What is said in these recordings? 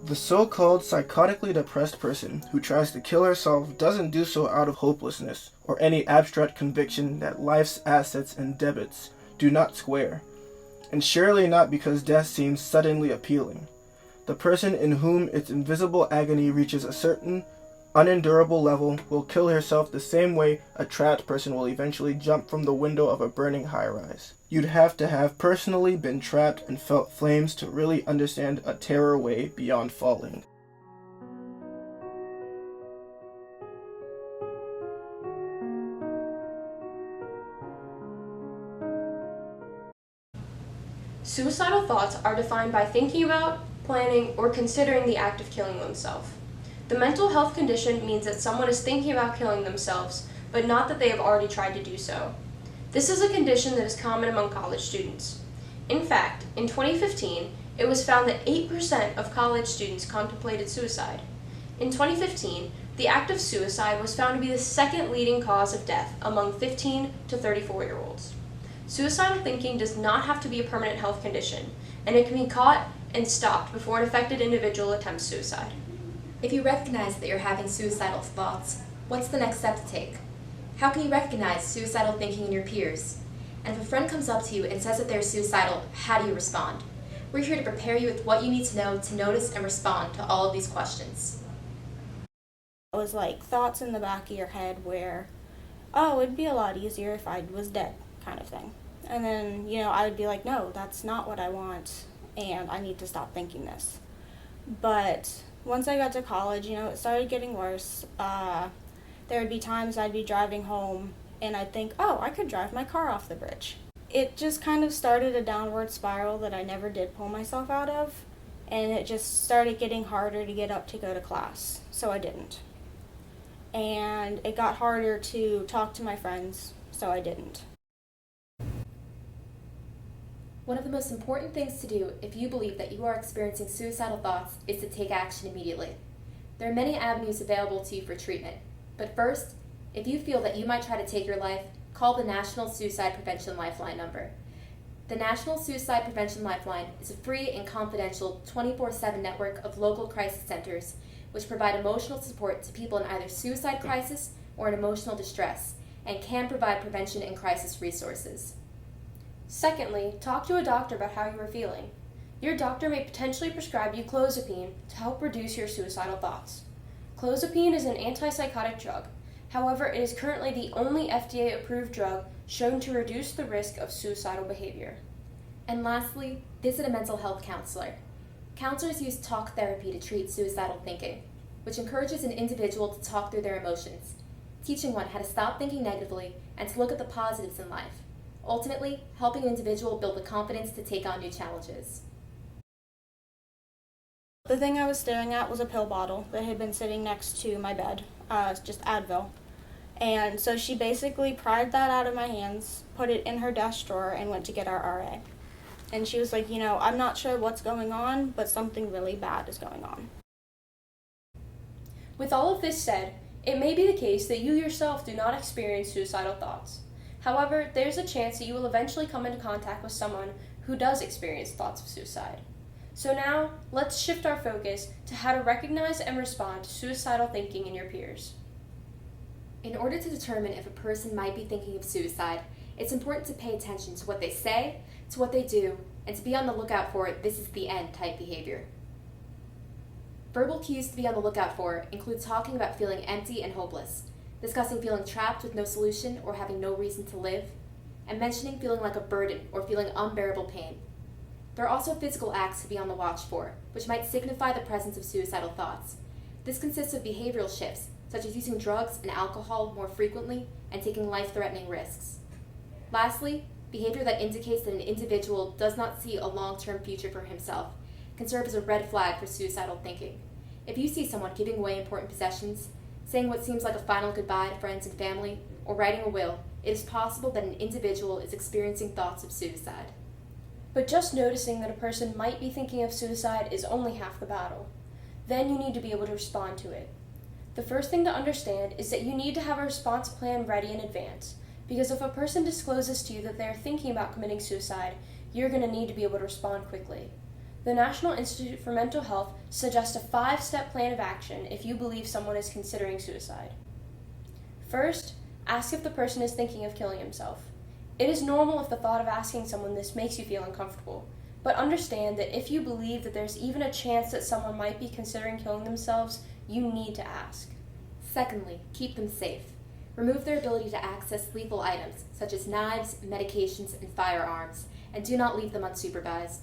The so-called psychotically depressed person who tries to kill herself doesn't do so out of hopelessness or any abstract conviction that life's assets and debits do not square, and surely not because death seems suddenly appealing. The person in whom its invisible agony reaches a certain unendurable level will kill herself the same way a trapped person will eventually jump from the window of a burning high-rise. You'd have to have personally been trapped and felt flames to really understand a terror way beyond falling. Suicidal thoughts are defined by thinking about, planning, or considering the act of killing oneself. The mental health condition means that someone is thinking about killing themselves, but not that they have already tried to do so. This is a condition that is common among college students. In fact, in 2015, it was found that 8% of college students contemplated suicide. In 2015, the act of suicide was found to be the second leading cause of death among 15 to 34-year-olds. Suicidal thinking does not have to be a permanent health condition, and it can be caught and stopped before an affected individual attempts suicide. If you recognize that you're having suicidal thoughts, what's the next step to take? How can you recognize suicidal thinking in your peers? And if a friend comes up to you and says that they're suicidal, how do you respond? We're here to prepare you with what you need to know to notice and respond to all of these questions. It was like thoughts in the back of your head where, oh, it'd be a lot easier if I was dead, kind of thing. And then, I would be like, no, that's not what I want, and I need to stop thinking this. But once I got to college, it started getting worse. There would be times I'd be driving home and I'd think, oh, I could drive my car off the bridge. It just kind of started a downward spiral that I never did pull myself out of, and it just started getting harder to get up to go to class, so I didn't. And it got harder to talk to my friends, so I didn't. One of the most important things to do if you believe that you are experiencing suicidal thoughts is to take action immediately. There are many avenues available to you for treatment, but first, if you feel that you might try to take your life, call the National Suicide Prevention Lifeline number. The National Suicide Prevention Lifeline is a free and confidential 24/7 network of local crisis centers which provide emotional support to people in either suicide crisis or in emotional distress and can provide prevention and crisis resources. Secondly, talk to a doctor about how you are feeling. Your doctor may potentially prescribe you clozapine to help reduce your suicidal thoughts. Clozapine is an antipsychotic drug. However, it is currently the only FDA-approved drug shown to reduce the risk of suicidal behavior. And lastly, visit a mental health counselor. Counselors use talk therapy to treat suicidal thinking, which encourages an individual to talk through their emotions, teaching one how to stop thinking negatively and to look at the positives in life, ultimately helping an individual build the confidence to take on new challenges. The thing I was staring at was a pill bottle that had been sitting next to my bed, just Advil. And so she basically pried that out of my hands, put it in her desk drawer, and went to get our RA. And she was like, I'm not sure what's going on, but something really bad is going on. With all of this said, it may be the case that you yourself do not experience suicidal thoughts. However, there's a chance that you will eventually come into contact with someone who does experience thoughts of suicide. So now, let's shift our focus to how to recognize and respond to suicidal thinking in your peers. In order to determine if a person might be thinking of suicide, it's important to pay attention to what they say, to what they do, and to be on the lookout for "this is the end" type behavior. Verbal cues to be on the lookout for include talking about feeling empty and hopeless, discussing feeling trapped with no solution or having no reason to live, and mentioning feeling like a burden or feeling unbearable pain. There are also physical acts to be on the watch for, which might signify the presence of suicidal thoughts. This consists of behavioral shifts, such as using drugs and alcohol more frequently and taking life-threatening risks. Lastly, behavior that indicates that an individual does not see a long-term future for himself can serve as a red flag for suicidal thinking. If you see someone giving away important possessions, saying what seems like a final goodbye to friends and family, or writing a will, it is possible that an individual is experiencing thoughts of suicide. But just noticing that a person might be thinking of suicide is only half the battle. Then you need to be able to respond to it. The first thing to understand is that you need to have a response plan ready in advance, because if a person discloses to you that they are thinking about committing suicide, you're going to need to be able to respond quickly. The National Institute for Mental Health suggests a 5-step plan of action if you believe someone is considering suicide. First, ask if the person is thinking of killing himself. It is normal if the thought of asking someone this makes you feel uncomfortable, but understand that if you believe that there's even a chance that someone might be considering killing themselves, you need to ask. Secondly, keep them safe. Remove their ability to access lethal items, such as knives, medications, and firearms, and do not leave them unsupervised.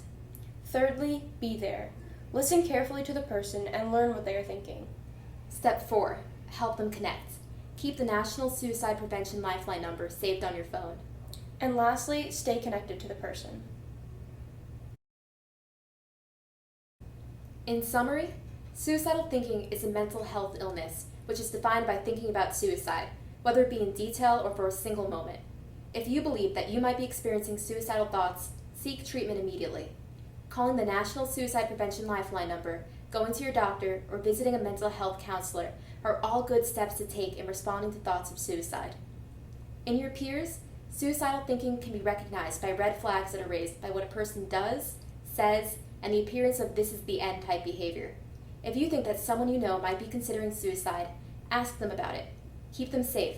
Thirdly, be there. Listen carefully to the person and learn what they are thinking. Step 4. Help them connect. Keep the National Suicide Prevention Lifeline number saved on your phone. And lastly, stay connected to the person. In summary, suicidal thinking is a mental health illness, which is defined by thinking about suicide, whether it be in detail or for a single moment. If you believe that you might be experiencing suicidal thoughts, seek treatment immediately. Calling the National Suicide Prevention Lifeline number, going to your doctor, or visiting a mental health counselor are all good steps to take in responding to thoughts of suicide. In your peers, suicidal thinking can be recognized by red flags that are raised by what a person does, says, and the appearance of "this is the end" type behavior. If you think that someone you know might be considering suicide, ask them about it. Keep them safe.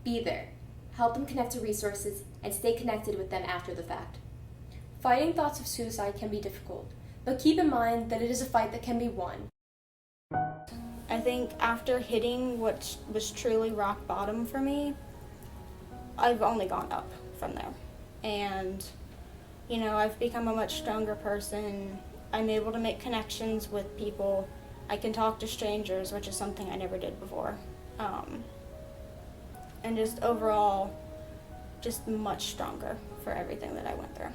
Be there. Help them connect to resources and stay connected with them after the fact. Fighting thoughts of suicide can be difficult, but keep in mind that it is a fight that can be won. I think after hitting what was truly rock bottom for me, I've only gone up from there. And, I've become a much stronger person. I'm able to make connections with people. I can talk to strangers, which is something I never did before. And just overall, just much stronger for everything that I went through.